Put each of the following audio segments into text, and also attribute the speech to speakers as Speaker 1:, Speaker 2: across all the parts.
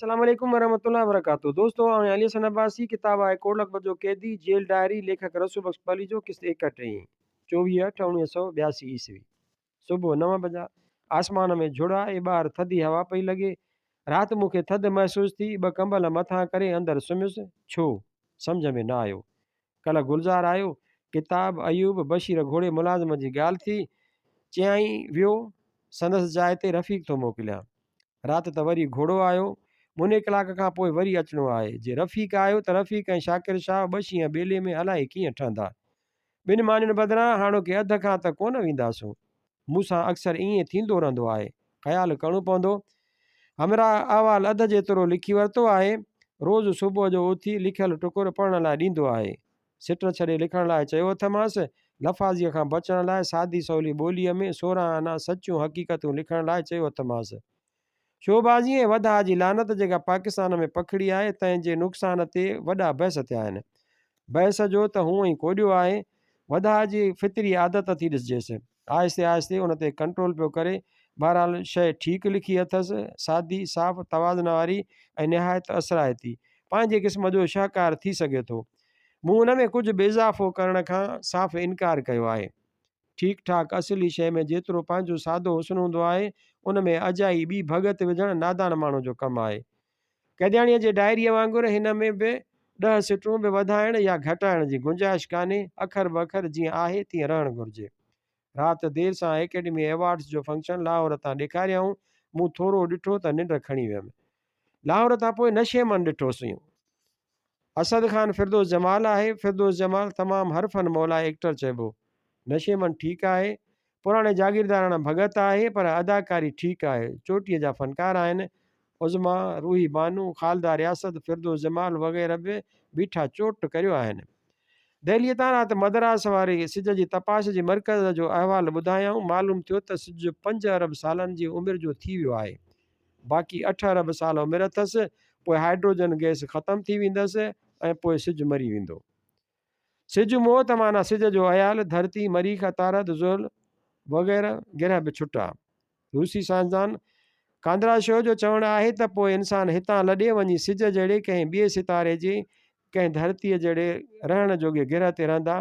Speaker 1: अस्सलाम वालेकुम वरहमतुल्लाहि वबरकातुहू। दोस्तों अली हसन अब्बासी किताब आहे कोड़क बजो कैदी जेल डायरी लेखक रसूल बख्श पली जो किस्त 31 24/8/1982 ईस्वी। सुबुह 9 बजा आसमान में झुड़ आहे ॿाहिरि थधी हवा पई लॻे। राति मूंखे थधि महसूस थी। ॿ कंबल मथां करे अंदरि सुम्हियुसि। छो सम्झ में न आयो। कल्ह गुलज़ार आयो। किताब अयूब बशीर घोड़े मुलाज़िम जी ॻाल्हि थी। चयाईं वियो संदसि जाइ ते रफ़ीक थो मोकिलियां। राति त वरी घोड़ो आयो। मुने कलाक खां पोइ वरी अचिणो आहे। जे रफ़ीक आयो त रफ़ीक ऐं शाकिर शाह 2 शींहं ॿेले में अलाए कीअं ठहंदा। ॿिनि मानियुनि बदिरां हाणोके अध खां त कोन वेंदासूं। मूंसां अक्सर ईअं थींदो रहंदो आहे। ख़्यालु करिणो पवंदो। हमरा अहवाल अध जेतिरो लिखी वरितो आहे। रोज़ु सुबुह जो उथी लिखियलु टुकुर पढ़ण लाइ ॾींदो आहे। सिट छॾे लिखण लाइ चयो अथमांसि। लफ़ाज़ीअ खां बचण लाइ सादी सवली ॿोलीअ में 16 आना सचियूं हक़ीक़तूं लिखण लाइ चयो अथमांसि। शोबाज़ी ऐं वधा जी लानत जेका पाकिस्तान में पखड़ी आहे तंहिंजे नुक़सान ते वॾा बहस थिया आहिनि। बहस जो त हूअं ई कोॾियो आहे। वधा जी फितरी आदत थी ॾिसजेसि। आहिस्ते आहिस्ते उन ते कंट्रोल पियो करे। बहरहाल शइ ठीकु लिखी अथसि। सादी साफ़ तवाज़न वारी ऐं निहायत असराइती पंहिंजे क़िस्म जो शाहकार थी सघे थो। मूं उन में कुझु बेइज़ाफ़ो करण खां साफ़ इनकार कयो आहे। ठीकु ठाक असली शइ में जेतिरो पंहिंजो सादो हुस्न हूंदो आहे उन में अजाई ॿी भगत विझणु नादान माण्हू जो कमु आहे। कैदियाणीअ जे डायरीअ वांगुरु हिन में बि 10 सिटूं बि वधाइण या घटाइण जी गुंजाइश कान्हे। अखर बखर जीअं आहे तीअं रहणु घुरिजे। राति देरि सां एकेडमी अवॉर्ड्स जो फंक्शन लाहौर तां ॾेखारियऊं। मूं थोरो ॾिठो त निंड खणी वियुमि। लाहौर तां पोइ नशेमन ॾिठोसीं। असद ख़ान फिरदोस जमाल आहे। फिरदोस जमाल तमामु हरफन मौला एक्टर चइबो। नशेमन ठीकु आहे। पुराणे जागीरदाराना भगत आहे पर अदाकारी ठीकु आहे। चोटीअ जा फ़नकार आहिनि। उज़मा रूही बानू ख़ालदा रियासत फिरदोस जमाल वग़ैरह बि बीठा चोट करियो आहिनि। दिल्लीअ तां राति मद्रास वारे सिज जी तपाश जे मर्कज़ जो अहवालु ॿुधायऊं। मालूम थियो त सिज 5 अरब सालनि जी उमिरि जो थी वियो आहे। बाक़ी 8 अरब साल उमिरि अथसि। पोइ हाइड्रोजन गैस ख़तमु थी वेंदसि ऐं पोइ सिज मरी वेंदो। सिज मौत माना सिज जो अयाल धरती मरीख़ तारत ज़ुल वग़ैरह गिरह बि छुटा। रूसी साइंसदान कांद्राशो जो चवणु आहे त पोइ इंसान हितां लॾे वञी सिज जहिड़े कंहिं ॿिए सितारे जे कंहिं धरतीअ जहिड़े रहण जोगे गिरह ते रहंदा।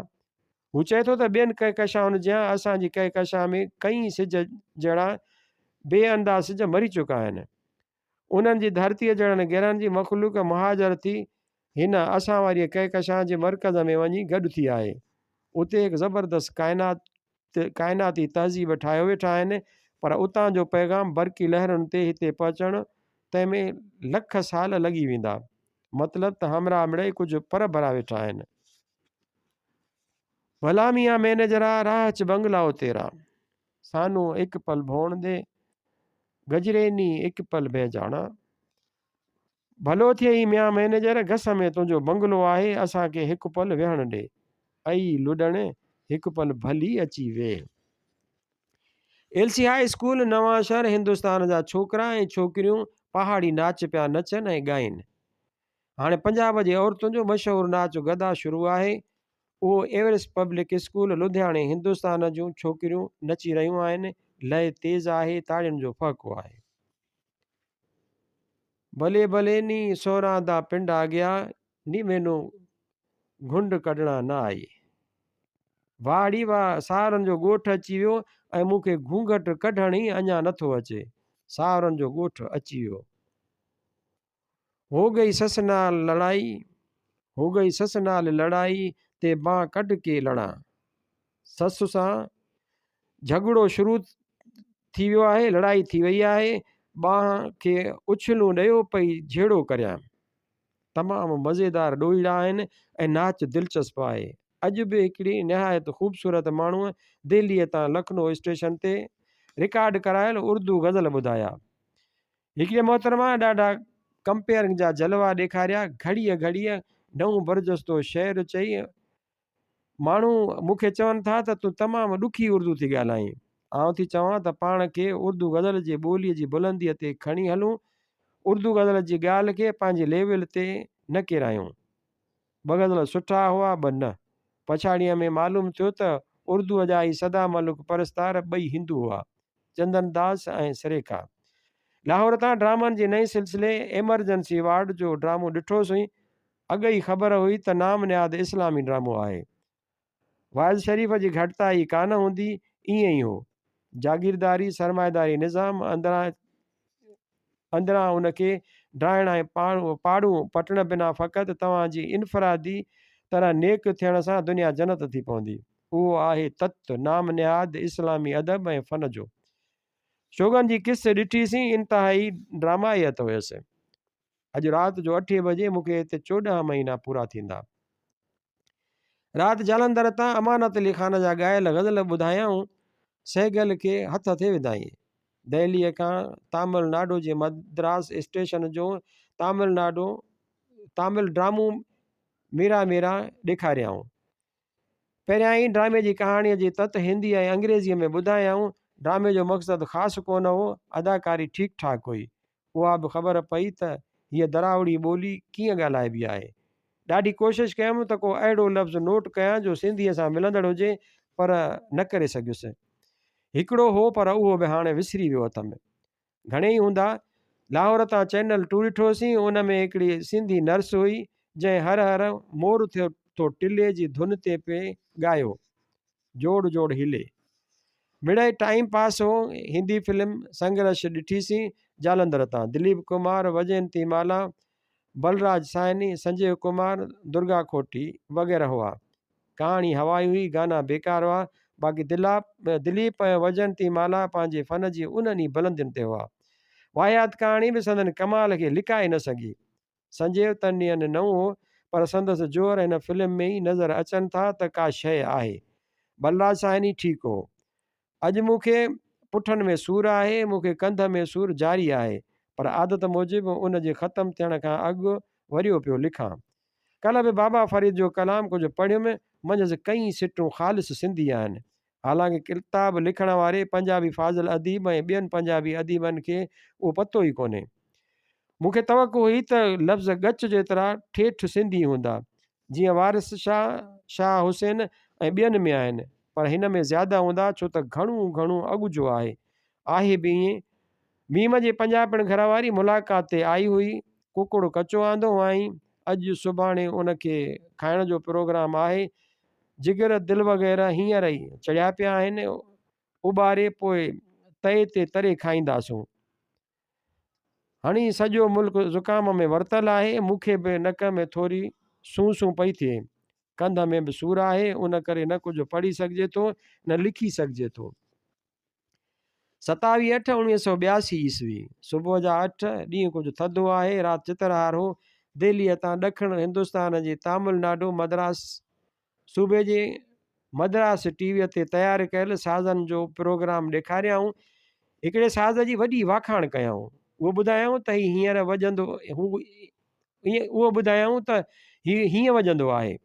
Speaker 1: हू चए थो त ॿियनि कहकशाउनि जियां असांजी कहकशा में कई सिज जहिड़ा बेअंदाज़ सिज मरी चुका आहिनि। उन्हनि जी धरतीअ जहिड़नि गिरहनि जी मख़लूक मुहाजर थी हिन असां वारी कहकशा जे मर्कज़ में वञी गॾु थी आहे। उते हिकु ज़बरदस्त काइनाती तहज़ीब ठाहियो वेठा आहिनि। पर उतां जो पैगाम बरक़ी लहरुनि ते हिते पहुचणु तंहिंमें लख साल लॻी वेंदा। मतिलबु त हमरा मिड़ई कुझु पर भरा वेठा आहिनि। भला मियाँ मैनेजरा राह च बंगला तेरा सानू एक पल भोण दे गजरेनी एक पल बेजाना। भलो थिए ई मियाँ मैनेजर घस में तुंहिंजो बंगलो आहे असांखे हिकु पल विहण ॾे। अई लुॾण हिकु पल भली अची वे। LC high school Nawanshahr Hindustan जा छोकिरा ऐं छोकिरियूं पहाड़ी नाच पिया नचनि ऐं ॻाइनि। हाणे पंजाब जे औरतुनि जो मशहूरु नाच गदा शुरू आहे। उहो एवरेस्ट पब्लिक स्कूल लुधियाणे हिंदुस्तान जूं छोकिरियूं नची रहियूं आहिनि। लय तेज़ आहे ताड़ियुनि जो फ़र्क़ु आहे। भले भले नी सोरां दा पिंड आ गया नी मैनू घुंड कढणा न आई। वाड़ी वाह सावरनि जो ॻोठु अची वियो ऐं मूंखे घूंघट कढण ई अञा नथो अचे। सावरनि जो ॻोठु अची वियो। हो गई ससनाल लड़ाई हो गई ससनाल लड़ाई ते बांह कढ के लड़ा। ससु सां झगड़ो शुरू थी वियो आहे। लड़ाई थी वई आहे। बांह खे उछलूं ॾियो पई झेड़ो करियां। तमामु मज़ेदार ॾोहीड़ा आहिनि ऐं नाच दिलचस्पु आहे। अॼु बि हिकिड़ी निहायत ख़ूबसूरत माण्हूअ दिल्लीअ तां लखनऊ स्टेशन ते रिकॉर्ड करायल उर्दू गज़ल ॿुधाया। हिकिड़े मोहतरमा ॾाढा कंपेयरिंग जा जलवा ॾेखारिया। घड़ीअ घड़ीअ नऊं बरजस्तो शेर चई माण्हू मूंखे चवनि था त तूं तमामु ॾुखी उर्दू थी ॻाल्हाईं। आउं थी चवां त पाण खे उर्दू गज़ल जे ॿोलीअ जी बुलंदीअ ते खणी हलूं। उर्दू गज़ल जी ॻाल्हि खे पंहिंजे लेवल ते न किरायूं। ॿ गज़ल सुठा हुआ ॿ न। पछाड़ीअ में मालूम थियो त उर्दूअ जा ई सदा मलिक परस्तार ॿई हिंदू हुआ चंदन दास ऐं सरेखा। लाहौर तां ड्रामनि जे नए सिलसिले एमरजेंसी वार्ड जो ड्रामो ॾिठोसीं। अॻ ई ख़बर हुई त नाम निहाद इस्लामी ड्रामो आहे। वाइज़ शरीफ़ जी घटिताई कान हूंदी, ईअं ई हो। जागीरदारी सरमाएदारी निज़ाम अंदरां उनखे ड्राइण ऐं पाड़ूं पटण बिना फ़क़ति तव्हांजी इनफ़रादी तरह नेक थियण सां दुनिया जन्नत थी पवंदी। उहो आहे तत्व नाम निहाद इस्लामी अदब ऐं फ़न जो। शोगन जी किस्त ॾिठीसीं, इंतिहाई ड्रामाइत हुयसि। अॼु राति जो 8 बजे मूंखे हिते 14 महीना पूरा थींदा। राति जालंधर तां अमानत अली ख़ान जा ॻायल ग़ज़ल ॿुधायऊं, सहगल खे हथ हथे विधाई। दहलीअ खां तामिलनाडु जे मद्रास स्टेशन जो तामिल ड्रामो मीरा मीरा ॾेखारियऊं। पहिरियां ई ड्रामे जी कहाणीअ जी तत हिंदी ऐं अंग्रेज़ीअ में ॿुधायऊं। ड्रामे जो मक़सदु ख़ासि कोन हो, अदाकारी ठीकु ठाक हुई। उहा बि ख़बर पई त हीअ दरावड़ी ॿोली कीअं ॻाल्हाइबी आहे। ॾाढी कोशिशि कयमि त को अहिड़ो लफ़्ज़ नोट कयां जो सिंधीअ सां मिलंदड़ हुजे, पर न करे सघियुसि। हिकिड़ो हो, पर उहो बि हाणे विसरी वियो अथमि। घणेई हूंदा। लाहौर तां चैनल 2 ॾिठोसीं, उन में हिकिड़ी सिंधी नर्स हुई जंहिं हर हर मोर थियो तो टिले जी धुन ते पिए ॻायो, जोड़ जोड़ हिले। मिड़ई टाइम पास हो। हिंदी फिल्म संघर्ष ॾिठीसीं जालंधर तां। दिलीप कुमार, वजयंती माला, बलराज साइनी, संजय कुमार, दुर्गा खोटी वग़ैरह हुआ। कहाणी हवाई हुई, गाना बेकार हुआ। बाक़ी दिलीप ऐं वजयंती माला पंहिंजे फ़न जी उन्हनि ई बुलंदियुनि ते हुआ। वाहियात कहाणी बि संदनि कमाल खे लिकाए न सघी। संजय तनियन न हो, पर संदसि जोर हिन फिल्म में ई नज़र अचनि था त का शइ आहे। बलराज साइनी ठीकु हो। अॼु मूंखे पुठनि में सूरु आहे, मूंखे कंध में सूरु जारी आहे, पर आदत मूजिबि उन जे ख़तमु थियण खां अॻु वरियो पियो लिखां। कल्ह बि बाबा फ़रीद जो कलाम कुझु पढ़ियुमि, मंझंदि कई सिटूं ख़ालिस सिंधी आहिनि। हालांकि किताब लिखण वारे पंजाबी फाज़िल अदीब ऐं ॿियनि पंजाबी अदीबनि खे उहो पतो ई कोन्हे। मूंखे तवक़ो हुई त लफ़्ज़ गच जेतिरा ठेठि सिंधी हूंदा, जीअं वारिस शाह हुसैन ऐं ॿियनि में आहिनि, पर हिन में ज़्यादा हूंदा, छो त घणो अॻु जो आहे बि ईअं। भीम जे पंजाबण घर वारी मुलाक़ात ते आई हुई, कुकुड़ कचो आंदो आई। अॼु सुभाणे उनखे खाइण जो प्रोग्राम आहे। जिगर दिलि वग़ैरह हींअर ई चढ़िया पिया आहिनि, उॿारे पोइ तए ते तरे खाईंदासूं। हाणे सॼो मुल्क ज़ुकाम में वरतल आहे। मूंखे बि नक में थोरी सूं पई थिए, कंध में बि सूरु आहे, उन करे न कुझु पढ़ी सघिजे थो न लिखी सघिजे थो। 27/8/1982 ईस्वी, सुबुह जा 8, ॾींहुं कुझु थधो आहे, राति चित्रहार हो। दिल्लीअ तां ॾखण हिंदुस्तान जे तामिलनाडु मद्रास सूबे जे मद्रास टीवीअ ते तयारु कयल साज़नि जो प्रोग्राम ॾेखारियऊं। हिकिड़े साज़ जी वॾी वाखाण कयऊं। उहो ॿुधायऊं त हींअर वॼंदो, उहो ॿुधायऊं त हीअं वॼंदो आहे।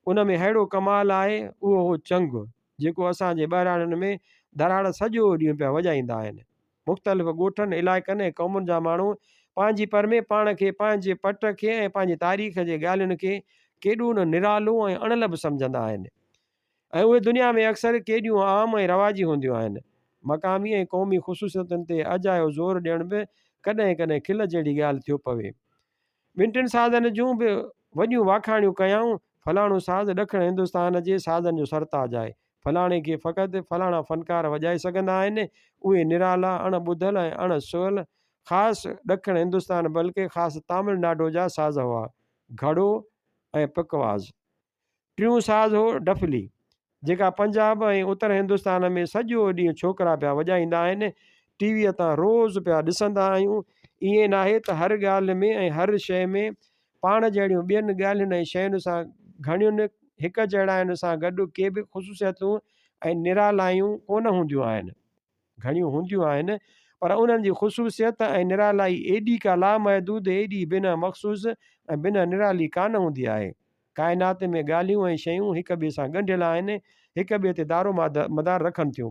Speaker 1: उन में अहिड़ो कमाल आहे। उहो हो चंग, जेको असांजे ॿहिराणनि में दराड़ सॼो ॾींहुं पिया वॼाईंदा आहिनि। मुख़्तलिफ़ ॻोठनि इलाइक़नि ऐं क़ौमुनि जा माण्हू पंहिंजी पर में पाण खे, पंहिंजे पट खे ऐं पंहिंजी तारीख़ जे ॻाल्हियुनि खे केॾो न निरालो ऐं अणलभ सम्झंदा आहिनि, ऐं उहे दुनिया में अक्सर केॾियूं आम ऐं रवाजी हूंदियूं आहिनि। मक़ामी ऐं क़ौमी ख़ुसूसियतुनि ते अजायो ज़ोर ॾियण बि कॾहिं कॾहिं खिल जहिड़ी ॻाल्हि थियो पवे। ॿिनि टिनि साज़नि जूं बि वॾियूं वाखाणियूं कयऊं। फलाणो साज़ ॾखण हिंदुस्तान जे साज़नि जो सरताज आहे। फलाणे खे फ़क़ति फलाणा फ़नकार वॼाए सघंदा आहिनि। उहे निराला, अणॿुधल ऐं अणसुयल ख़ासि ॾखण हिंदुस्तान बल्कि ख़ासि तामिलनाडु जा साज़ हुआ, घड़ो ऐं पकवाज़। टियों साज़ हो डफली, जेका पंजाब ऐं उत्तर हिंदुस्तान में सॼो ॾींहुं छोकिरा पिया वॼाईंदा आहिनि। टीवीअ तां रोज़ु पिया ॾिसंदा आहियूं। ईअं न आहे त हर ॻाल्हि में ऐं हर शइ में पाण जहिड़ियूं ॿियनि ॻाल्हियुनि ऐं शयुनि सां घणियुनि हिकु जहिड़ाइनि सां गॾु के बि ख़ुसूसियतूं ऐं निरालायूं कोन हूंदियूं आहिनि। घणियूं हूंदियूं आहिनि, पर उन्हनि जी ख़ुसूसियत ऐं निरालाई एॾी का लामहदूद, एॾी बिना मख़सूस ऐं बिना निराली कान हूंदी आहे। काइनात में ॻाल्हियूं ऐं शयूं हिक ॿिए सां ॻंढियल आहिनि, हिक ॿिए ते दारो मदार रखनि थियूं,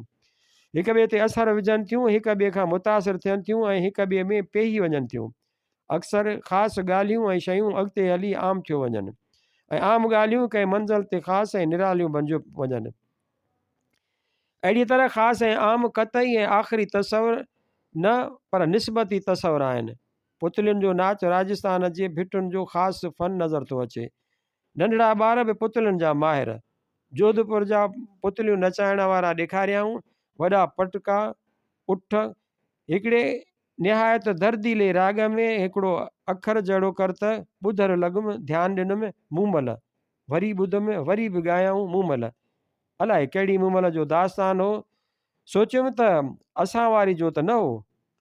Speaker 1: हिक ॿिए ते असरु विझनि थियूं, हिक ॿिए खां मुतासिर थियनि थियूं ऐं हिक ॿिए में पेई वञनि थियूं। अक्सर ख़ासि ॻाल्हियूं ऐं शयूं अॻिते हली आम थियो वञनि, ऐं आम ॻाल्हियूं कंहिं मंज़िल ते ख़ासि ऐं निरालियूं बणिजियूं वञनि। अहिड़ी तरह ख़ासि ऐं आम क़तई ऐं आख़िरी तसवुरु न पर निस्बती तस्वर आहिनि। पुतलियुनि जो नाच राजस्थान जे भिटुनि जो ख़ासि फ़न नज़र थो अचे। नंढड़ा ॿार बि पुतलियुनि जा माहिर। जोधपुर जा पुतलियूं नचाइण वारा ॾेखारियाऊं, वॾा पटका उठ हिकिड़े निहायत दर्दीले राग में हिकिड़ो अखर जहिड़ो कर त ॿुधर लॻुमि ध्यानु ॾिनुमि मूमल, वरी ॿुधुमि वरी बि ॻायाऊं मूमल। अलाए कहिड़ी मूमल जो दास्तान हो। सोचियुमि त असां वारी जो त न हो।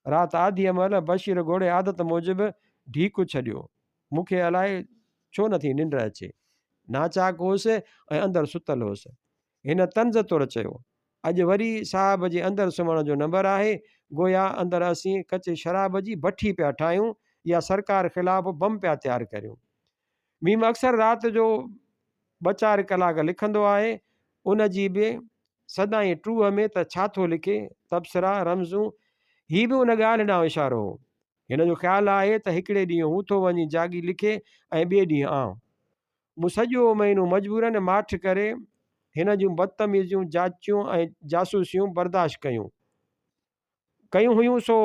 Speaker 1: राति आधीअ महिल बशीर घोड़े आदत मूजिबि ढीकु छॾियो। मूंखे अलाए छो नथी निंड अचे। नाचाक होसि ऐं अंदरि सुतल होसि। हिन तंज़ तौरु चयो, अॼु वरी साहिब जे अंदरि सुम्हण जो नंबर आहे। गोया अंदरि असीं कचे शराब जी भठी पिया ठाहियूं या सरकार ख़िलाफ़ु बम पिया तयारु करियूं। मीम अक्सर राति जो 2-4 कलाक लिखंदो आहे। उन जी बि सदाईं ट्रूह में त छा थो लिखे, तबसरा रमज़ूं, हीअ बि उन ॻाल्हि ॾांहुं इशारो हो। हिन जो ख़्यालु आहे त हिकिड़े ॾींहुं हू थो वञी जागी लिखे ऐं ॿिए ॾींहुं आउं। मूं सॼो महीनो मजबूरनि माठ करे हिन जूं बदतमीज़ियूं जाचियूं ऐं जासूसियूं बर्दाश्त कयूं हुयूं। सो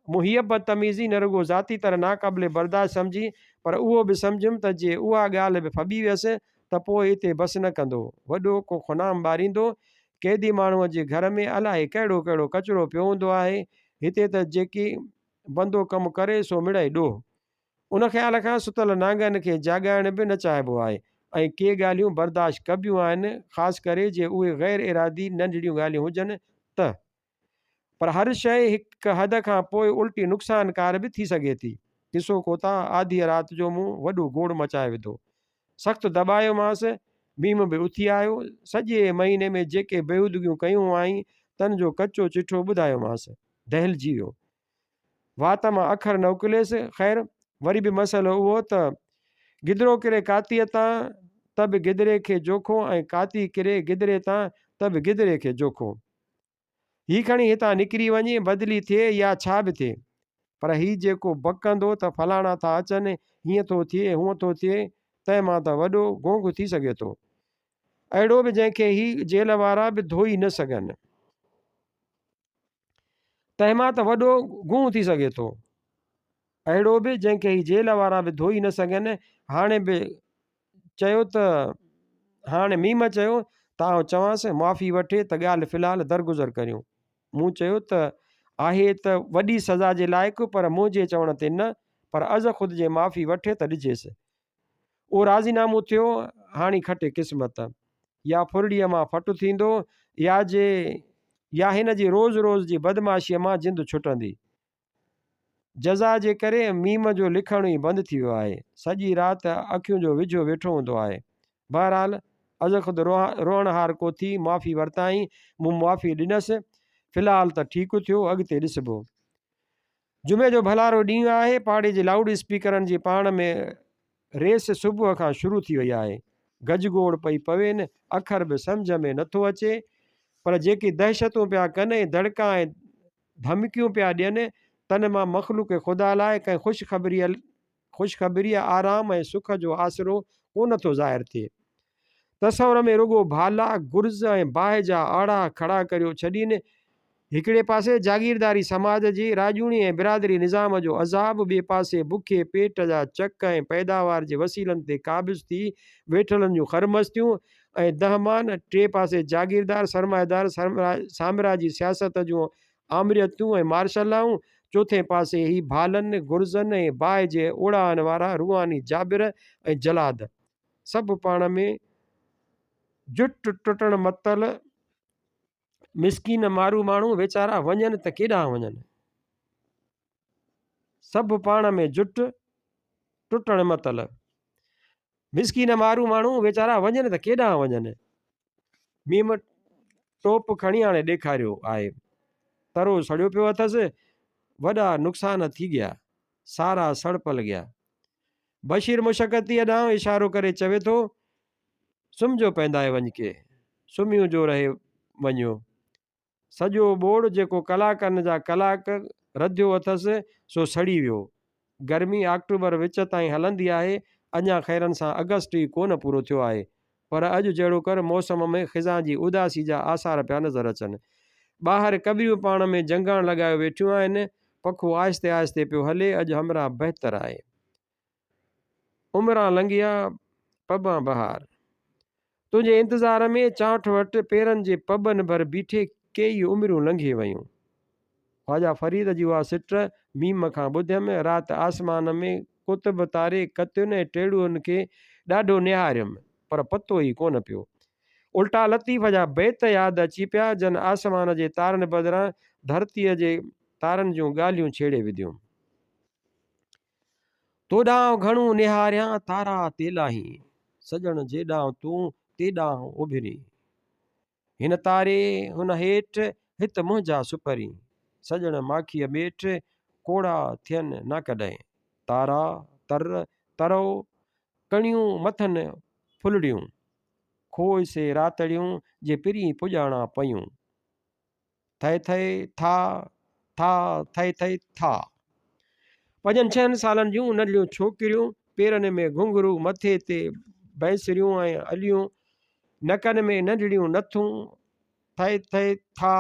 Speaker 1: मूं हीअ बदतमीज़ी न रुगो ज़ाती तरह नाक़ाबिले बर्दाश्त सम्झी, पर उहो बि सम्झुमि त जे उहा ॻाल्हि बि फॿी वियसि त पोइ हिते बसि न कंदो, वॾो को खुनाम ॿारींदो। कैदी माण्हूअ जे घर में अलाए कहिड़ो कहिड़ो कचिरो पियो हूंदो आहे। हिते त जेकी बंदो कमु करे सो मिड़ई ॾोह। उन ख़्याल खां सुतल नांगनि खे जाॻाइण बि न चाहिबो आहे ऐं के ॻाल्हियूं बर्दाश्त कबियूं आहिनि, ख़ासि करे जे उहे ग़ैर इरादी नंढड़ियूं ॻाल्हियूं हुजनि त। पर हर शइ हिकु हद खां पोइ उल्टी नुक़सानकार बि थी सघे थी। ॾिसो कोता आधी राति जो मूं वॾो गोड़ मचाए विधो। सख़्तु दॿायोमांसि। मीम बि उथी आयो। सॼे महीने में जेके बेहूदगियूं कयूं आई तन जो कचो चिठो ॿुधायोमांसि। दहिलजी वियो। वात मां अखर न उकिलियसि। ख़ैर वरी बि मसइलो उहो त गिदिरो किरे कातीअ तां त बि गिदिरे खे जोखो ऐं काती किरे गिदिरे तां त बि गिदिरे खे जोखो। हीअ खणी हितां निकिरी वञे बदिली थिए या छा बि थिए, पर हीअ जेको बकंदो त फलाणा था अचनि, हीअं थो थिए हूअं थो थिए, तंहिं मां त वॾो गोंग थी सघे थो। अहिड़ो बि जंहिंखे ही जेल वारा बि धोई न सघनि, तंहिं मां त वॾो गूं थी सघे थो। अहिड़ो बि जंहिंखे ही जेल वारा बि धोई न सघनि। हाणे बि चयो त हाणे मीम चयो त आउं चवांसि माफ़ी वठे त ॻाल्हि फ़िलहालु दरगुज़र करियूं। मूं चयो त आहे त वॾी सज़ा जे लाइक़ु, पर मुंहिंजे चवण ते न, पर अज़ ख़ुदि जे माफ़ी वठे त ॾिजेसि। उहो राज़ीनामो थियो। हाणे खटे क़िस्मत, या फुरड़ीअ मां फटु थींदो या हिन जी रोज़ रोज़ जी बदमाशीअ मां जिंद छुटंदी। जज़ा जे करे मीम जो लिखण ई बंदि थी वियो आहे। सॼी राति अखियुनि जो विझो वेठो हूंदो आहे। बहरहाल अज़ ख़ुदि रोअण हार को थी माफ़ी वरिताई। मूं माफ़ी ॾिनसि। फ़िलहालु त ठीकु थियो, अॻिते ॾिसबो। जुमे जो भलारो ॾींहुं आहे। पाड़े जे लाउड स्पीकरनि जी पाण में रेस सुबुह खां शुरू थी वई आहे। गजगोड़ पई पवेनि, अखर बि सम्झ में नथो अचे, पर जेकी दहशतूं पिया कनि, धड़का ऐं धमकियूं पिया ॾियनि, तन मां मख़लूक ख़ुदा लाइ कंहिं ख़ुशख़बरीअ आराम ऐं सुख जो आसिरो कोन थो ज़ाहिर थिए। तस्वर में रुगो भाला गुर्ज़ ऐं बाहि जा आड़ा खड़ा करियो छॾीनि। हिकिड़े पासे जागीरदारी समाज जी राजूणी ऐं बिरादरी निज़ाम जो अज़ाब, ॿिए पासे बुखे पेट जा चक ऐं पैदावार जे वसीलनि ते क़ाबिज़ थी वेठलनि जूं ख़रमस्तियूं ऐं दहमान, टे पासे जागीरदार सरमाएदार साम्राजी सियासत जूं आमरियतूं ऐं मार्शलाऊं, चोथे पासे ही भालनि गुर्ज़नि ऐं बाहि जे उड़ान वारा रूहानी जाबिर ऐं जलाद, सभु पाण में जुट टुटण मतल मिसकीन मारू माण्हू वीचारा वञनि त केॾांहुं वञनि। सभु पाण में जुट टुटण मतल मिसकीन मारू माण्हू वीचारा वञनि त केॾांहुं वञनि। मीम टोप खणी हाणे ॾेखारियो आहे। तरो सड़ियो पियो अथसि। वॾा नुक़सान थी गया, सारा सड़पल गया। बशीर मुशक़तीअ ॾांहुं इशारो करे चवे थो, सुम्हिजो पवंदा वञ के, सुम्हियूं जो रहे वञो। सॼो ॿोड़ जेको कलाकनि जा कलाक रधियो अथसि सो सड़ी वियो। गर्मी अक्टूबर विच ताईं हलंदी आहे। अञा ख़ैरनि सां अगस्त ई कोन पूरो थियो आहे, पर अॼु जहिड़ो कर मौसम में ख़िज़ा जी उदासी जा आसार पिया नज़र अचनि। ॿाहिरि कबिरियूं पाण में जंगाण लॻाए वेठियूं आहिनि। पखो आहिस्ते आहिस्ते पियो हले, अॼु हमरा बहितर आहे। उमिरां लंघिया पॿां बहार, तुंहिंजे इंतज़ार में चांठ वटि पेरनि जे पॿनि भर बीठे केई उमिरियूं लंघे वयूं। ख़्वाजा फरीद जी उहा सिट मीम खां ॿुधियमि, राति आसमान में कुतुब तारे कतियुनि ऐं टेड़ुनि खे ॾाढो निहारियमि, पर पतो ई कोन पियो। उल्टा लतीफ़ जा बेत यादि अची पिया, जन आसमान जे तारनि बदिरां धरतीअ जे तारनि जूं ॻाल्हियूं छेड़े विधियूं। तोॾां घणो निहारियां तारा तेलाही, सॼण जेॾां तूं तेॾां उभिरी। हिन तारे हुन हेठि हित मुंहिंजा सुपरी, सॼण माखीअ ॿेठि कोड़ा थियनि न कॾहिं। तारा तर तरो कणियूं मथनि फुलड़ियूं, खोइ से रातड़ियूं जे पिरी पुॼाणा पयूं। थए थए था था थए थए था। 5-6 सालनि जूं नंढियूं छोकिरियूं, पेरनि में घुंघरू, मथे ते बैंसरियूं ऐं अलियूं, नकनि में नंढड़ियूं नथूं। थए थए था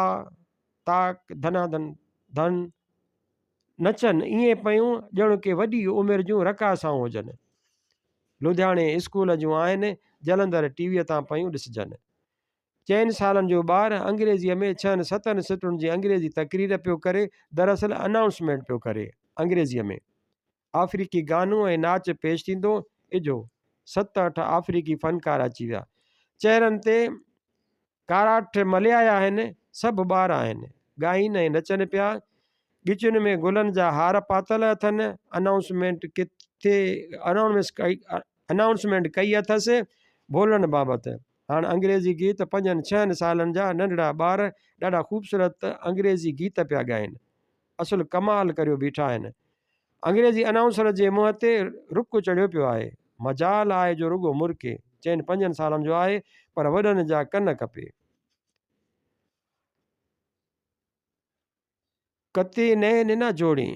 Speaker 1: ताक धनाधन धन नचनि ईअं पयूं ॼण के वॾी उमिरि जूं रकासां हुजनि। लुधियाणे स्कूल जूं आहिनि, जलंधर टीवीअ तां पयूं ॾिसजनि। 4 सालनि जो ॿारु अंग्रेज़ीअ में 6-7 सिटुनि जी अंग्रेज़ी तकरीर पियो करे, दरअसल अनाउंसमेंट पियो करे अंग्रेज़ीअ में। अफ्रीकी गानो ऐं नाच पेश थींदो, इजो 7-8 अफ्रीकी फ़नकार अची विया। चहिरनि ते काराठ मलियाया आहिनि, सभु ॿार आहिनि, ॻाइनि ऐं नचनि पिया। ॻिचियुनि में गुलनि जा हार पातल अथनि। अनाउंसमेंट कई अथसि बोलनि बाबति। हाणे अंग्रेज़ी गीत 5-6 सालनि जा नंढड़ा ॿार ॾाढा ख़ूबसूरत अंग्रेज़ी गीत पिया ॻाइनि, असुलु कमाल करियो बीठा आहिनि। अंग्रेज़ी अनाउंसर जे मुंहं ते रुक चढ़ियो पियो आहे, मजाल आहे जो रुगो मुर्के। 4-5 सालनि जो आहे, पर वॾनि जा कन खपे। कते नैन न जोड़ी,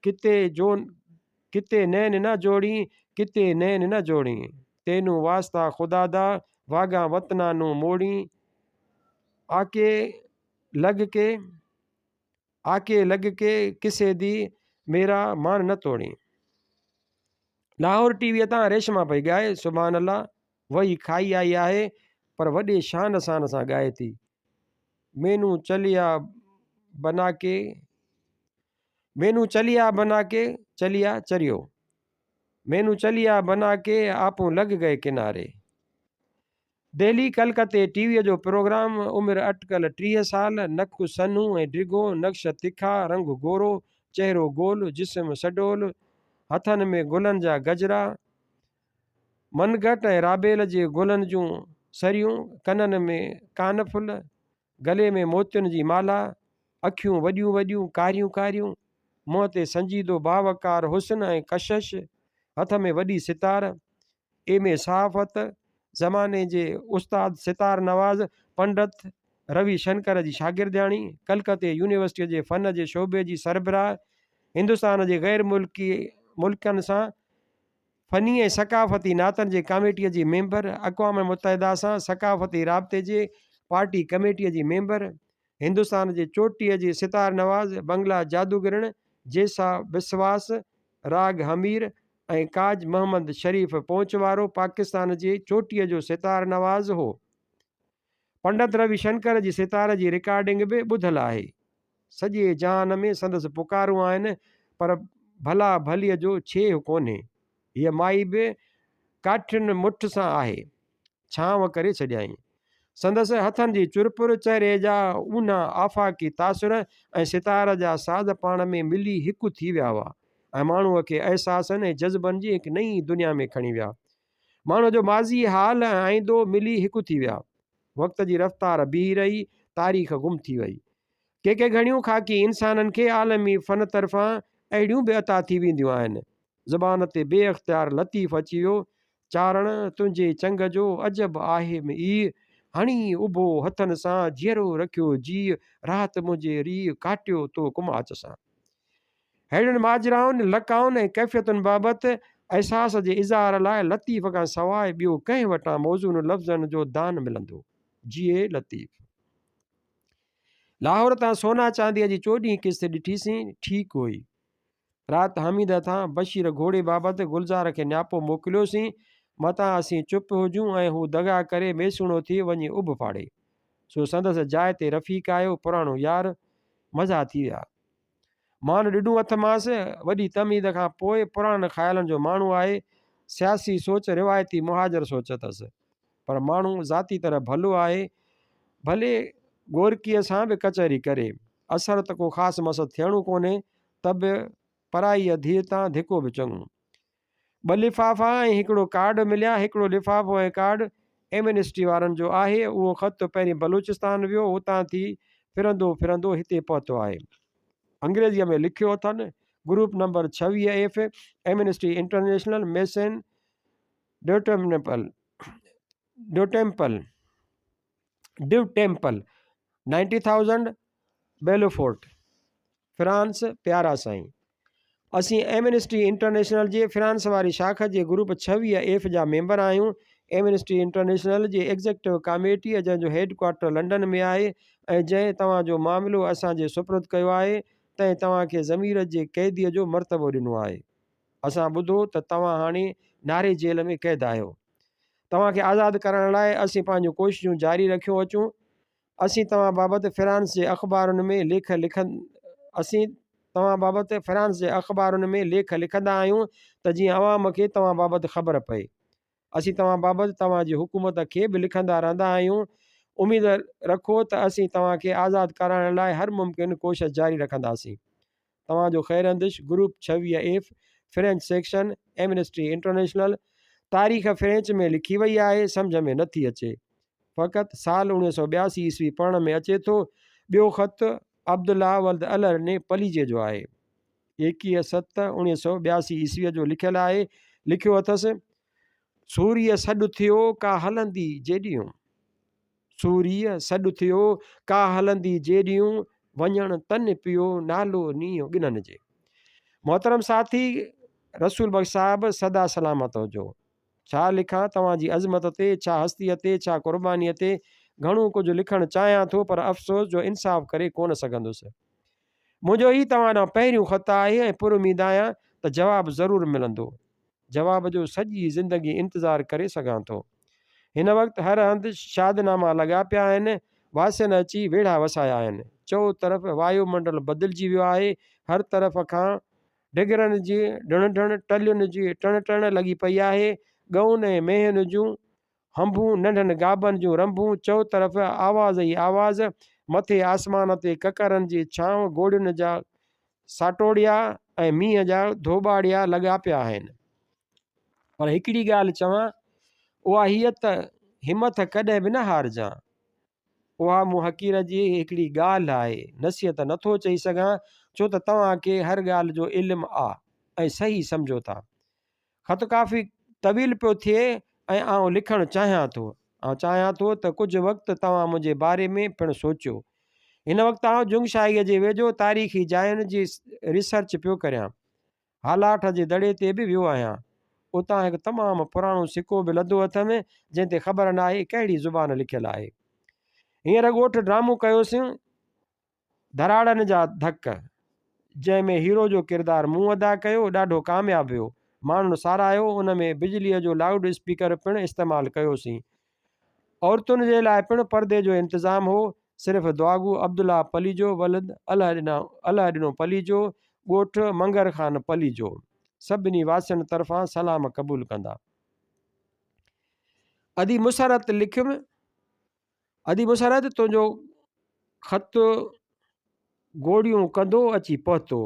Speaker 1: किते नैन न जोड़ी, किते नैन न जोड़ी, तेनू वास्ता खुदा दा वागा वतना नू मोड़ी। आके लग के किसे दी मेरा मान न तोड़ी। लाहौर टीवीअ तां रेशमा पई ॻाए, सुभान अल्लाह, वही खाई आई आहे, पर वॾे शान सां ॻाए थी। मेनू चलिया बना के चलिया चरियो, मेनू चलिया बना के आपूं लग गए किनारे। दिल्ली कलकते टीवीअ जो प्रोग्राम, उमिरि अटकल 30 साल, नक सन्हू ऐं डिघो, नक्श तिखा, रंग गोरो, चहिरो गोल, जिस्म सडोल, हथनि में गुलनि जा गजरा, मनगट ऐं राबेल जे गुलनि जूं सरियूं, कननि में कानफुल, गले में मोतियुनि जी माला, अखियूं वॾियूं वॾियूं कारियूं कारियूं, मुंहं ते संजीदो बावकार हुस्न ऐं कशिश, हथ में वॾी सितार। एम.ए. सहाफ़त, ज़माने जे उस्ताद सितार नवाज़ पंडित रवि शंकर जी शागिर्दियाणी, कलकते यूनिवर्सिटीअ जे फ़न जे शोबे जी सरबराह, हिंदुस्तान जे गैर मुल्कनि सां फ़नी ऐं सकाफ़ती नातनि जे कमेटीअ जी मेंबर, अक़वाम मुतहिदा सां सकाफ़ती राब्ते जे पार्टी कमेटीअ जी मेंबर, हिंदुस्तान जे चोटीअ जी सितार नवाज़, बंगला जादूगरनि जैसा बिस्वास, राग हमीर ऐं काज मोहम्मद शरीफ़ पहुच वारो पाकिस्तान जे चोटीअ जो सितार नवाज़ हो। पंडित रवि शंकर जी सितार जी रिकॉर्डिंग बि ॿुधल आहे। सॼे जहान में संदसि पुकारूं आहिनि, पर भला भलीअ जो छेह कोन्हे। हीअ माई बि काठियुनि मुठ सां आहे, छांव करे छॾियईं। संदसि हथनि जी चुरपुर, चहिरे जा ऊन्हा आफ़ाक़ी तासुर ऐं सितार जा साज़ पाण में मिली हिकु थी विया हुआ ऐं माण्हूअ खे अहसासनि ऐं जज़्बनि जी हिकु नई दुनिया में खणी विया। माण्हूअ जो माज़ी हाल ऐं आईंदो मिली हिकु थी विया। वक़्त जी रफ़्तार बीही रही, तारीख़ गुम थी वई। के घणियूं ख़ाकी इंसाननि खे आलमी फ़न तरफ़ां अहिड़ियूं बि अता थी वेंदियूं आहिनि। ज़ुबान ते बेअख्तियार लतीफ़ अची वियो, चारण तुंहिंजे चंग जो अजब आहे ई, हणी उभो हथनि सां जीअरो रखियो जी, राति मुंहिंजे रीह काटियो तो कुमाच सां। अहिड़ियुनि माजराउनि, लकाउनि ऐं कैफ़ियतुनि बाबति अहसास जे इज़हार लाइ लतीफ़ खां सवाइ ॿियो कंहिं वटां मौज़ून लफ़्ज़नि जो दान मिलंदो। जीए लतीफ़। लाहौर तां सोना चांदीअ जी 14 किस्त ॾिठीसीं, ठीकु हुई। राति हमीद तां बशीर घोड़े बाबति गुलज़ार खे नियापो मोकिलियोसीं, मतां असीं चुप हुजूं ऐं हू दगा करे बेसुणो थी वञी उभ फाड़े। सो संदसि जाइ ते रफ़ीक आयो, पुराणो यार, मज़ा थी विया। मान ॾिढूं हथ मांस, वॾी तमीद खां पोइ पुराणनि ख़्यालनि जो माण्हू आहे। सियासी सोच रिवायती मुहाजर सोच अथसि, पर माण्हू ज़ाती तरह भलो आहे, भले गोरकीअ सां बि कचहरी करे। असर त को ख़ासि मक़सदु थियणो कोन्हे, त बि पराईअ धीअ तां धिको बि चङो। 2 लिफ़ाफ़ा ऐं हिकिड़ो कार्ड मिलिया। हिकिड़ो लिफ़ाफ़ो ऐं कार्ड एमनेस्टी वारनि जो आहे। उहो ख़त पहिरीं बलूचिस्तान वियो, हुतां थी फिरंदो फिरंदो हिते पहुतो आहे। अंग्रेज़ीअ में लिखियो अथनि, group number 26F, Amnesty International, मेसन डिव टेम्पल 90,000 बेलोफोर्ट, फ्रांस। प्यारा साईं, असीं एमनेस्टी इंटरनेशनल जे फ्रांस वारी शाख जे ग्रुप 26F जा मेंबर आहियूं। एमनेस्टी इंटरनेशनल जी एग्ज़ेक्टिव कमेटी, जंहिंजो हेडक्वार्टर लंडन में आहे ऐं जंहिं तव्हांजो मामिलो असांजे सुपुर्द कयो आहे, तंहिं तव्हांखे ज़मीर जे क़ैदीअ जो मर्तबो ॾिनो आहे। असां ॿुधो त तव्हां हाणे नारे जेल में क़ैद आहियो। तव्हांखे आज़ादु करण लाइ असीं पंहिंजूं कोशिशूं जारी रखियूं अचूं। असीं तव्हां बाबति फ्रांस जे अख़बारुनि में लेख लिखंदा आहियूं त जीअं अवाम खे तव्हां बाबति ख़बर पए। असीं तव्हां बाबति तव्हांजी हुकूमत खे बि लिखंदा रहंदा आहियूं। उमेद रखो त असीं तव्हांखे आज़ादु कराइण लाइ हर मुमकिन कोशिश जारी रखंदासीं। तव्हांजो ख़ैरंदिश, group 26F, French section, Amnesty International. तारीख़ फ्रेंच में लिखी वई आहे, सम्झ में नथी अचे, फ़क़ति साल 1982 ईस्वी पढ़ण में अचे थो। ॿियो ख़त अब्दुल्ला वल्द अलरने पलीजे जो आहे, 21/7/1982 ईस्वीअ जो लिखियलु आहे। लिखियो अथसि, सूर्य सॾु थियो का हलंदी जेॾियूं, सूर्य सॾु थियो का हलंदी जेॾियूं, वञण तन पियो नालो नीयो गिननि जे। मोहतरम साथी, रसूल बख़्श साहब सदा सलामत हुजो। छा लिखां तव्हांजी अज़मत ते, छा हस्तीअ ते, छा क़ुर्बानीअ ते। घणो कुझु लिखणु चाहियां थो, पर अफ़सोस जो इंसाफ़ करे कोन सघंदुसि। मुंहिंजो ही तव्हां ॾांहुं पहिरियों ख़त आहे ऐं पुरुमीद आहियां त जवाबु ज़रूरु मिलंदो। जवाब जो सॼी ज़िंदगी इंतज़ारु करे सघां थो। हिन वक़्तु हर हंधि शादनामा लॻा पिया आहिनि, वासिन अची वेढ़ा वसाया आहिनि। चओ तरफ़ वायुमंडल बदिलजी वियो आहे। हर तरफ़ खां डिगरनि जी ढण ढण, टलियुनि जी टण टण लॻी पई आहे। गऊं ऐं मेहनि जूं हंभूं, नंढनि गाबनि जूं रंभूं, चओ तरफ़ आवाज़ ई आवाज़। मथे आसमान ते ककरनि जी छांव, घोड़ियुनि जा साटोड़िया ऐं मींहं जा धोॿाड़िया लॻा पिया आहिनि। पर हिकिड़ी ॻाल्हि चवां, उहा हीअ त हिमत कॾहिं बि न हारजां। उहा मूं हक़ीर जी हिकिड़ी ॻाल्हि आहे, नसीहत नथो चई सघां, छो त तव्हांखे हर ॻाल्हि जो इल्मु आहे ऐं सही सम्झो था। ख़त काफ़ी तवील पियो थिए ऐं आउं लिखणु चाहियां थो। त कुझु वक़्तु तव्हां मुंहिंजे बारे में पिणु सोचियो। हिन वक़्तु आउं जुंगशाईअ जे वेझो तारीख़ी जायुनि जी रिसर्च पियो करियां। हालाठ जे दड़े ते बि वियो आहियां। उतां हिकु तमामु पुराणो सिको बि लधो अथमि, जंहिं ते ख़बर न आहे कहिड़ी ज़ुबान लिखियलु आहे। हींअर ॻोठु ड्रामो कयोसीं धराड़नि जा धक, जंहिंमें हीरो जो किरदारु मूं अदा कयो। ॾाढो कामयाबु वियो, माण्हुनि सारायो। उन में बिजलीअ जो लाउड स्पीकर पिणु इस्तेमालु कयोसीं। औरतुनि जे लाइ पिणु परदे जो इंतज़ाम हो। सिर्फ़ु दुआगू अब्दुल्ला पलीजो वलद अलाह ॾिनो पलीजो, ॻोठु मंगर ख़ान पलीजो, सभिनी वासियुनि तरफ़ां सलाम क़बूल कंदा। अदी मुसरत लिखियुमि, अदी मुसरत, तुंहिंजो ख़त गोड़ियूं कंदो अची पहुतो।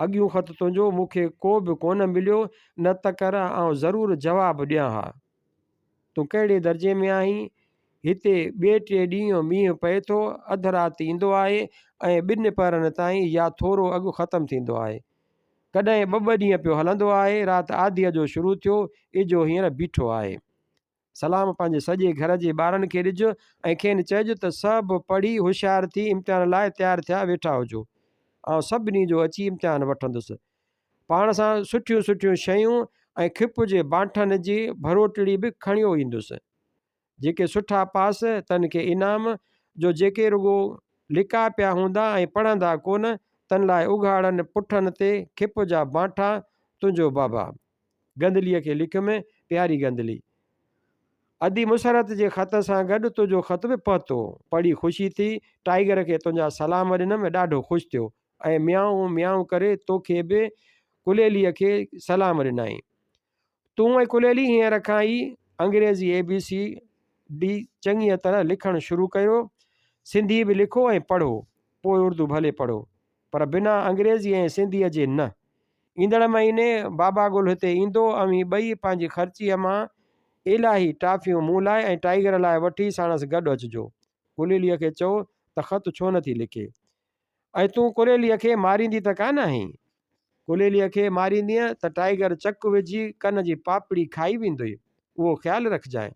Speaker 1: अॻियूं ख़त तुंहिंजो मूंखे को बि कोन मिलियो, न त कर आउं ज़रूरु जवाबु ॾियां हा। तूं कहिड़े दर्जे में आहीं? हिते 2-3 ॾींहं मींहुं पए थो, अधु राति ईंदो आहे ऐं 2 पहरनि ताईं या थोरो अॻु ख़तमु थींदो आहे। कॾहिं 2-2 ॾींहं पियो हलंदो आहे। राति आधीअ जो शुरू थियो, इजो हींअर बीठो आहे। सलाम पंहिंजे सॼे घर जे ॿारनि खे ॾिजो ऐं खेनि चइजो त सभु पढ़ी होशियारु थी इम्तिहान लाइ तयारु थिया वेठा हुजो। ऐं सभिनी जो अची इम्तिहान वठंदुसि। पाण सां सुठियूं सुठियूं शयूं ऐं खिप जे बांठनि जी भरोटड़ी बि खणियो ईंदुसि। जेके सुठा पास तन खे इनाम जो, जेके रुगो लिका पिया हूंदा ऐं पढ़ंदा कोन, तन लाइ उघाड़नि पुठनि ते खिप जा बांठा तुंहिंजो बाबा। गंदलीअ खे लिख में प्यारी गंदली। अदी मुसरत जे ख़त सां गॾु तुंहिंजो ख़त बि पहुतो, पढ़ी ख़ुशी थी, टाइगर खे तुंहिंजा सलाम ॾिनमि, ॾाढो ख़ुशि थियो ऐं म्याऊं म्याऊं करे तोखे बि कुलेलीअ खे सलाम ॾिनई। तूं ऐं कुलेली हींअर खां ई अंग्रेज़ी ABCD चङीअ तरह लिखणु शुरू कयो। सिंधी बि लिखो ऐं पढ़ो, पोइ उर्दू भले पढ़ो, पर बिना अंग्रेज़ी ऐं सिंधीअ जे न। ईंदड़ महीने बाबा गुल हिते ईंदो, अवी ॿई पंहिंजी ख़र्चीअ मां इलाही टाफियूं मूं लाइ ऐं टाइगर लाइ वठी साणसि गॾु अचिजो। कुलेलीअ खे चओ त ख़त छो नथी लिखे, ऐं तूं कुलेलीअ खे मारींदी त कान आहीं। कुलेलीअ खे मारींदीअ त टाइगर चक विझी कन जी पापड़ी खाई वेंदुई, उहो ख़्यालु रखजांइ।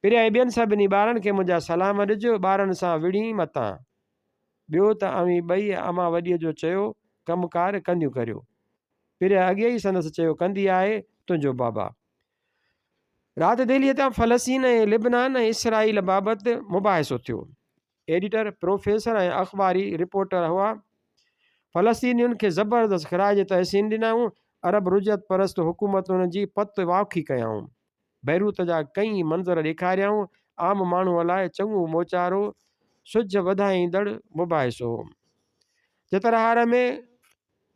Speaker 1: पिरिया ॿियनि सभिनी ॿारनि खे मुंहिंजा सलाम ॾिजो, ॿारनि सां विड़ी मतां। ॿियो त अवी ॿई अमा वॾीअ जो चयो कमुकार कंदियूं करियो। पिरिया अॻे ई संदसि चयो कंदी आहे तुंहिंजो बाबा। राति दिल्लीअ तां फ़लस्तीन ऐं लिबनान ऐं इसराइल बाबति मुबाहिसो थियो। एडिटर, प्रोफेसर ऐं अख़बारी रिपोर्टर हुआ। फ़लस्तीनियुनि खे ज़बरदस्त ख़राज तहसीन ॾिनाऊं, अरब रुजत परस्त हुकूमतुनि जी पत वाखी कयाऊं, बैरूत जा कई मंज़र ॾेखारियाऊं, आम माण्हूअ लाइ चङो मोचारो सुझ वधाईंदड़ मुबाहिसो हो। चित्रहार में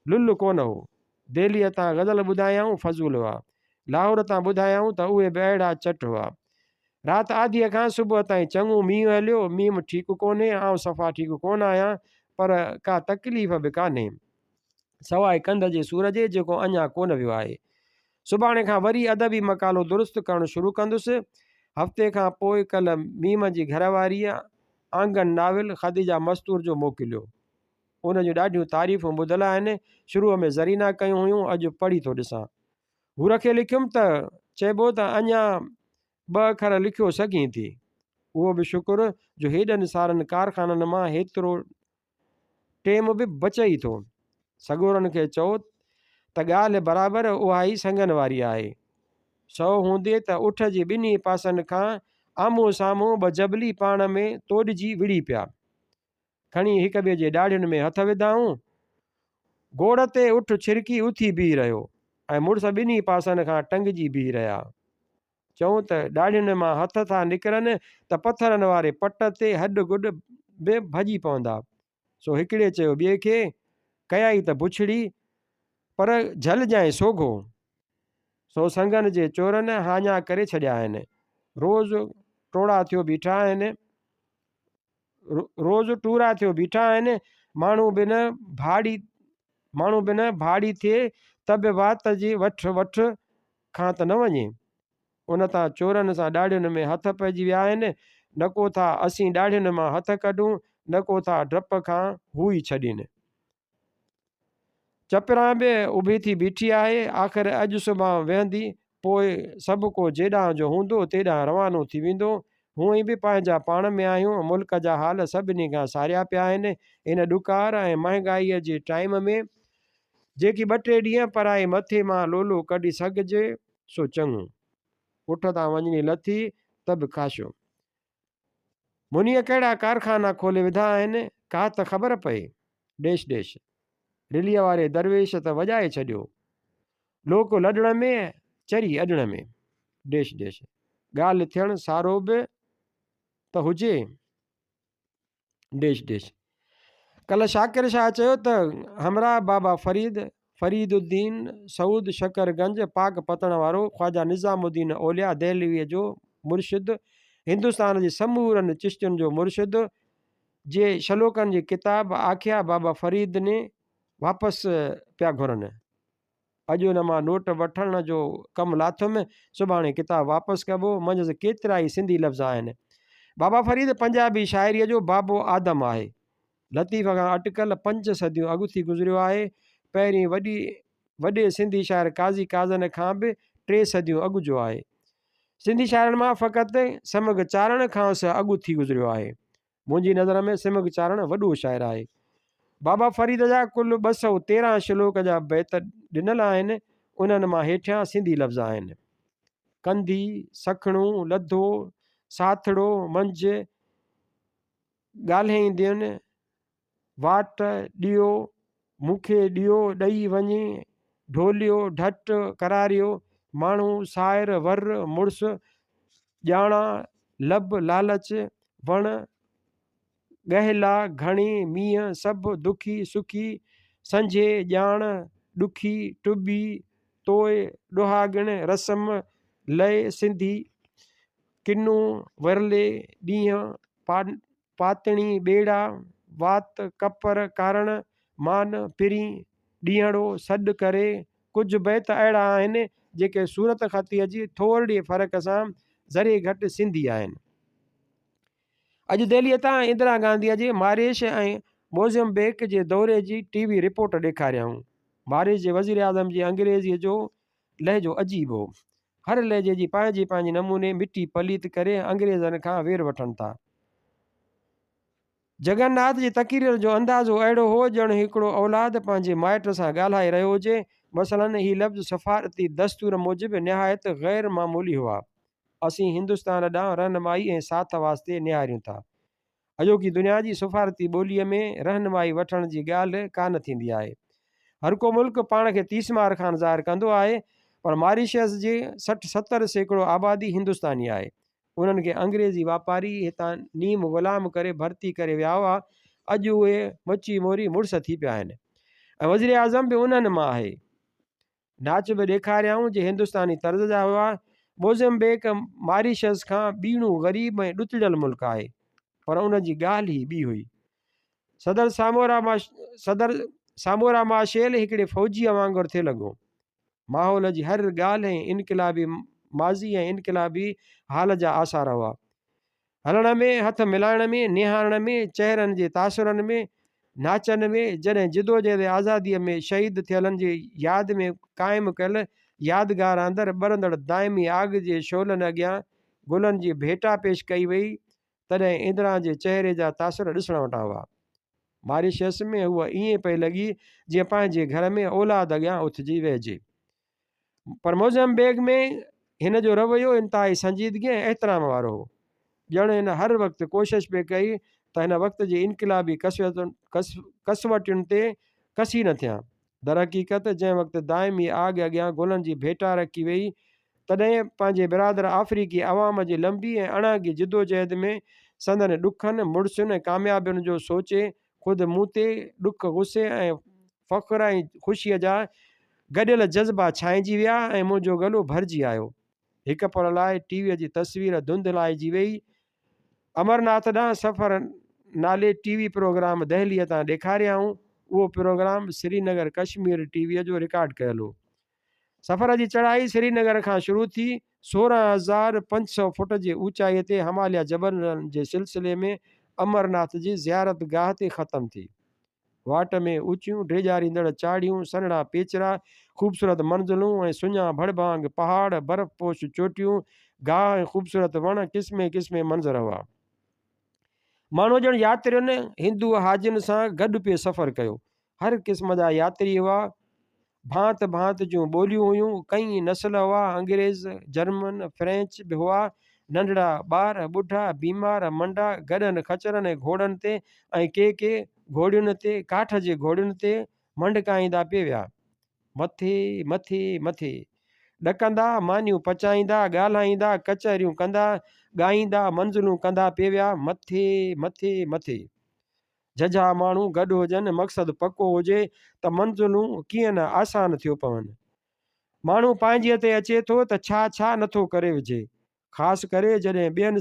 Speaker 1: लुल्ल कोन हो। दिल्लीअ तां गज़ल ॿुधायाऊं फज़ूल हुआ, लाहौर तां ॿुधायाऊं त उहे बि अहिड़ा चट हुआ। राति आदीअ खां सुबुह ताईं चङो मींहुं हलियो, मींहुं ठीकु कोन्हे, आउं सफ़ा ठीकु कोन आहियां, पर का तकलीफ़ बि कान्हे सवाइ कंध जे सूर जे, जेको अञा कोन वियो आहे। सुभाणे खां वरी अदबी मकालो दुरुस्त करणु शुरू कंदुसि। हफ़्ते खां पोइ कल्ह मीम जी घरवारीअ आंगन नाविल ख़दीजा मस्तूर जो मोकिलियो। उन जूं ॾाढियूं तारीफ़ूं ॿुधल आहिनि, शुरूअ में ज़रीना कयूं हुयूं, अॼु पढ़ी थो ॾिसां। हुर खे लिखियुमि त चइबो त अञा 2 अखर लिखियो सघीं थी। उहो बि शुक्र जो हेॾनि सारनि कारखाननि मां हेतिरो टेम बि बचे ई थो। सगोरनि खे चओ त ॻाल्हि बराबरि उहा ई संगनि वारी आहे। 100 हूंदे त उठ जे ॿिन्ही पासनि खां आम्हूं साम्हूं 2 जबली पाण में तोड़िजी विड़ी पिया। खणी हिक ॿिए जे ॾाढ़ियुनि में हथ विधाऊं, गोड़ ते उठ छिरकी उथी बीह रहियो ऐं मुड़ुस ॿिन्ही पासनि खां टंगिजी बीह रहिया। चऊं त ॾाढ़ियुनि मां हथ था निकिरनि त पथरनि वारे पट ते हॾु गुॾ बि भॼी पवंदा। सो हिकिड़े चयो ॿिए खे, कयाई त बुछड़ी पर झलजांइ सोघो। सो संगनि जे चोरनि हाञा करे छॾिया आहिनि। रोज़ टोड़ा थियो बीठा आहिनि, रोज़ टूरा थियो बीठा आहिनि, माण्हू बि न भाड़ी थिए त बि वात जी वठ खां त न वञे। उन तां चोरनि सां ॾाढ़ियुनि में हथ पइजी विया आहिनि, न को था असीं ॾाढ़ियुनि मां हथ कढूं, न को था डप खां हू ई छॾीनि। चपरां बि उभी थी बीठी आहे, आख़िर अॼु सुभाणे वेहंदी, पोइ सभु को जेॾां जो हूंदो तेॾां रवानो थी वेंदो। हूअं ई बि पंहिंजा पाण में आहियूं, मुल्क जा हाल सभिनी खां सारिया पिया आहिनि। इन ॾुकार ऐं महांगाईअ जे टाइम में जेकी 2-3 ॾींहं पराए मथे मां लोलो कढी सघिजे सो चङो। पुठ तां वञणी लथी त बि काशो। मुनीअ कहिड़ा कारखाना खोले विधा आहिनि, का त ख़बर पए। डेश डेश रिलीअ वारे दरवेश त वॼाए छॾियो, लोक लॾण में चरी अॾण में। डेश डेश ॻाल्हि थियणु सारो बि त हुजे। डेश डेश कल्ह शाकिर शाह चयो त हमरा बाबा फरीदुद्दीन सऊद शकरगंज पाक पतण वारो ख्वाजा निज़ामुद्दीन औलिया दहलवीअ जो मुर्शिद, हिंदुस्तान जे समूरनि चिश्तियुनि जो मुर्शिद जे शलोकनि जी किताब आख्या बाबा फरीद ने वापसि पिया घुरनि। अॼु हुन मां नोट वठण जो कमु लाथुमि, सुभाणे किताब वापसि कबो। मंझंदि केतिरा ई सिंधी लफ़्ज़ आहिनि। बाबा फरीद पंजाबी शाइरीअ जो बाबो आदम आहे। लतीफ़ खां अटकल 5 सदियूं अॻु थी गुज़रियो आहे। पहिरीं वॾे सिंधी शाइर काज़ी काज़न खां बि 3 सदियूं अॻु जो आहे। सिंधी शाइरनि मां फ़क़ति सिमग चारण खां अॻु थी गुज़रियो आहे। मुंहिंजी नज़र में सिमग चारण वॾो शाइर आहे। बाबा फरीद जा कुल 213 श्लोक जा बैत ॾिनल आहिनि। उन्हनि मां हेठियां सिंधी लफ़्ज़ आहिनि: कंधी, सखणूं, लधो, साथड़ो, मंझि, ॻाल्हाईंदियूं आहिनि, वाट ॾियो मूंखे ॾियो ॾेई वञे, ढोलियो ढट करारियो, माण्हू साहिर वर मुड़ुस, ॼाणा लब लालच, वण गहला घणे मींहं, सभु दुखी सुखी, संझे ॼाण ॾुखी टुॿी, तोए ॾुहागण रसम, लय सिंधी, किन्नू वरले ॾींहं, पातणी ॿेड़ा, वात कपर कारण, मान पिरी ॾींहड़ो सॾु करे। कुझु बैत अहिड़ा आहिनि जेके सूरत ख़तीअ जी थोरे फ़र्क़ सां ज़रे घटि सिंधी आहिनि। अॼु दिल्लीअ तां इंदिरा गांधीअ जे मारिश ऐं मोज़म्बिक जे दौरे जी टीवी रिपोर्ट ॾेखारियऊं। मारिश जे वज़ीर आज़म जी अंग्रेज़ीअ जो लहजो अजीब हो। हर लहजे जी पंहिंजे नमूने मिटी पलीत करे अंग्रेज़नि खां वेर वठनि था। जगन्नाथ जी तक़रीर जो अंदाज़ो अहिड़ो हो ॼण हिकिड़ो औलाद पंहिंजे माइट सां ॻाल्हाए रहियो हुजे। मसलन ही लफ़्ज़ सफ़ारती दस्तूर मूजिबि निहायत ग़ैर मामूली हुआ। असीं हिंदुस्तान ॾांहुं रहनुमाई ऐं साथ वास्ते निहारियूं था। अॼोकी दुनिया जी सफ़ारती ॿोलीअ में रहनुमाई वठण जी ॻाल्हि कान थींदी आहे। हर को मुल्क पाण खे तीसमार खान ज़ाहिर कंदो आहे, पर मॉरिशस जे 60-70% आबादी हिंदुस्तानी आहे। उन्हनि खे अंग्रेज़ी वापारी हितां नीम ग़ुलाम करे भर्ती करे विया हुआ। अॼु उहे मची मोरी मुड़ुस थी पिया आहिनि ऐं वज़ीर आज़म बि उन्हनि मां आहे। नाच बि ॾेखारियाऊं जे हिंदुस्तानी तर्ज़ जा हुआ। मोज़म्बिक मॉरिशस खां ॿीणो ग़रीब ऐं ॾुतड़ियल मुल्क आहे, पर उन जी ॻाल्हि ई ॿी हुई। सदर सामोरा माशेल हिकिड़े फ़ौजीअ वांगुरु थिए लॻो। माहौल जी हर ॻाल्हि ऐं इनक़िलाबी माज़ी ऐं इनक़िलाबी हाल जा आसार हुआ। हलण में, हथ मिलाइण में, निहारण में, चहिरनि जे तासुरनि में, नाचनि में, जॾहिं जिदोजहद आज़ादीअ में शहीद थियलनि जी यादि में क़ाइमु कयल यादगार अंदरि ॿरंदड़ दाइमी आग जे शोलनि अॻियां गुलनि जी भेटा पेश कई वई, तॾहिं इंदिरा जे चहिरे जा तासुर ॾिसण वटा हुआ। मॉरिशस में हूअ ईअं पई लॻी जीअं पंहिंजे घर में औलाद अॻियां उथिजी वेहिजे। पर मोज़म्बिक में हिन जो रवैयो इंतिहाई संजीदगी ऐं एतिराम वारो हो। ॼण हिन हर वक़्तु कोशिशि पई कई त हिन वक़्त जी इनक़िलाबी कसवटियुनि ते कसी न थियां। दर हक़ीक़त जंहिं वक़्तु दाइमी आग अॻियां गुलनि जी भेटा रखी वई, तॾहिं पंहिंजे बिरादर अफ्रीकी अवाम जी लंबी ऐं अणागी जिदोजहद में संदन ॾुखनि मुड़ुसुनि ऐं कामयाबियुनि जो सोचे ख़ुदि मूं ते ॾुख गुस्से ऐं फ़ख़्र ऐं ख़ुशीअ जा गॾियल जज़्बा छांइजी विया ऐं मुंहिंजो गलो भरिजी आयो। हिकु पल लाइ टीवीअ जी तस्वीर धुंधलाइजी वई। अमरनाथ ॾांहुं सफ़र नाले टीवी प्रोग्राम दहलीअ तां ॾेखारियाऊं। उहो प्रोग्राम श्रीनगर कश्मीर टीवीअ जो रिकॉर्ड कयल हो। सफ़र जी चढ़ाई श्रीनगर खां शुरू थी 16,500 फुट जी ऊचाईअ ते हिमालय जबलनि जे सिलसिले में अमरनाथ जी ज़ियारत गाह ते ख़तमु थी। वाट में ऊचियूं ड्रेजारींदड़ चाढ़ियूं, सन्हड़ा पेचरा, ख़ूबसूरत मंज़िलूं ऐं सुञा भड़भांग पहाड़, बर्फ़पोश चोटियूं, गाह ऐं ख़ूबसूरत वण, क़िस्मे क़िस्मे मंज़र हुआ। माण्हू ॼण यात्रियुनि हिंदू हाजियुनि सां गॾु पिए सफ़र कयो। हर क़िस्म जा यात्री हुआ, भांत भांत जूं ॿोलियूं हुयूं, कई नस्ल हुआ, अंग्रेज़, जर्मन, फ्रेंच बि हुआ। नंढड़ा ॿार, ॿुढा, बीमार, मंडा गॾनि खचरनि ऐं घोड़नि ते ऐं के घोड़ियुनि ते, काठ जे घोड़ियुनि ते मंडकाईंदा पिए विया। मथे मथे मथे ॾकंदा, मानियूं पचाईंदा, ॻाल्हाईंदा, कचहरियूं कंदा, ॻाईंदा, मंज़िलूं कंदा पिए विया। मथे मथे मथे झझा माण्हू गॾु हुजनि, मक़सदु पको हुजे त मंज़िलूं कीअं न आसान थियो पवनि। माण्हू पंहिंजीअ ते अचे थो त छा छा नथो करे विझे, ख़ासि करे जॾहिं ॿियनि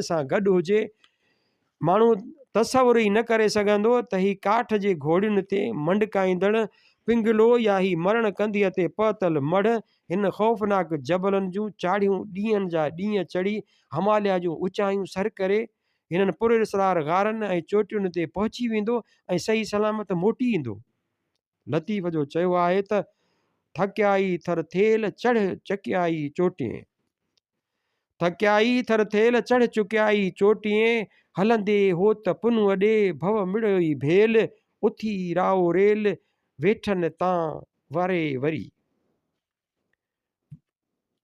Speaker 1: सां गॾु हुजे। माण्हू तसवुर ई न करे सघंदो त ही काठ जे घोड़ियुनि ते मंडकाईंदड़ पिंगलो या ही मरण कंदीअ ते पतल मढ़ हिन ख़ौफ़नाक जबलनि जूं चाढ़ियूं ॾींहंनि जा ॾींहं चढ़ी हिमालय जूं ऊचायूं सर करे हिननि पुरस्रार गारनि ऐं चोटियुनि ते पहुची वेंदो ऐं सही सलामत मोटी ईंदो। लतीफ़ जो चयो आहे त थकियाई थर थेल चढ़ चकियाई चोटिएं, थकियाई थर थेल चढ़ चुकियाई चोटिएं, हलंदे हो त पुन वॾे भव मिड़ई भेल, उथी राओ रेल वेठनि तां वरे वरी,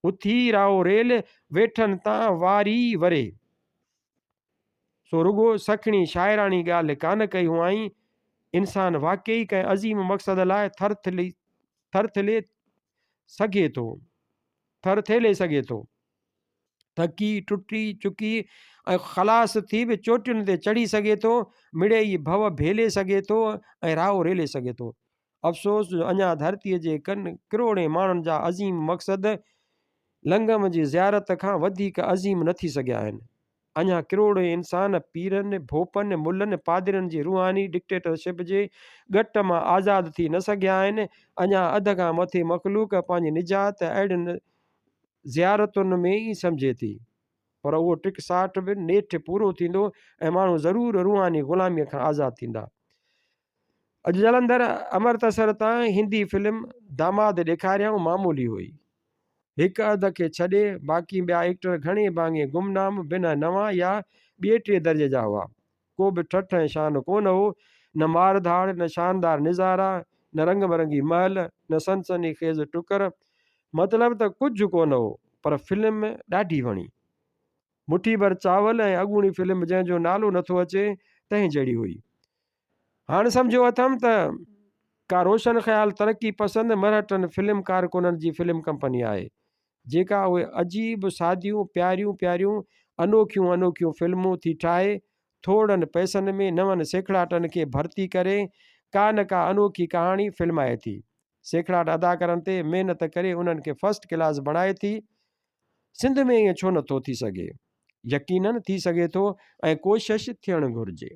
Speaker 1: उथी राओ रेल वेठनि तां वारी वरे। सो रुगो सखणी शाइराणी ॻाल्हि कान कई हुआईं। इंसान वाकई कंहिं अज़ीम मक़सद लाइ थर थिले सघे थो थर थेले सघे थो। थकी टुटी चुकी ऐं ख़लास थी बि चोटियुनि ते चढ़ी सघे थो, मिड़े ई भव भेले सघे थो ऐं राहो रेले सघे थो। अफ़सोस जो अञा धरतीअ जे किरोड़े माण्हुनि जा अज़ीम मक़सद लंगम जी ज़ियारत खां वधीक अज़ीम न थी सघिया आहिनि। अञा किरोड़े इंसान पीरनि भोपनि मुलनि पादरनि जी रूहानी डिक्टेटरशिप जे ॻट मां आज़ादु थी न सघिया आहिनि। अञा अध खां मथे मख़लूक पंहिंजी निजात अहिड़ियुनि ज़ियारतुनि में ई सम्झे थी, पर उहो टिकसाट बि नेठि पूरो थींदो ऐं माण्हू ज़रूरु रूहानी ग़ुलामीअ खां आज़ादु थींदा। अॼु जलंधर अमृतसर तां हिंदी फिल्म दामाद ॾेखारियऊं मामूली हुई। हिकु अधु खे छॾे बाक़ी ॿिया एक्टर घणे भाङे गुमनाम बिना नवां या ॿिए टे दर्जे जा हुआ। को बि ठठ ऐं शान कोन हो, न मारधाड़, न शानदार निज़ारा, न रंग बरंगी महल, न सनसनी खेज़ टुकर। मतिलबु त कुझु कोन हो, पर फिल्म ॾाढी वणी। मुठी भर चावल ऐं अॻूणी फिल्म जंहिंजो नालो नथो अचे तंहिं जहिड़ी हुई। हाणे सम्झो अथमि त का रोशन ख़्याल तरक़ी पसंदि मरहटनि फिल्म कारकुननि जी फिल्म कंपनी आहे, जेका उहे अजीब सादियूं प्यारियूं प्यारियूं अनोखियूं अनोखियूं फिल्मूं थी ठाहे, थोड़नि पैसनि में नवनि सेखड़ाटनि खे भर्ती करे का न का अनोखी कहाणी फिल्माए थी। सेखड़ाट अदाकारनि ते महिनत करे उन्हनि खे फर्स्ट क्लास बणाए थी। सिंध में ईअं छो नथो थी सघे? यकीनन थी सघे थो ऐं कोशिश थियणु घुरिजे।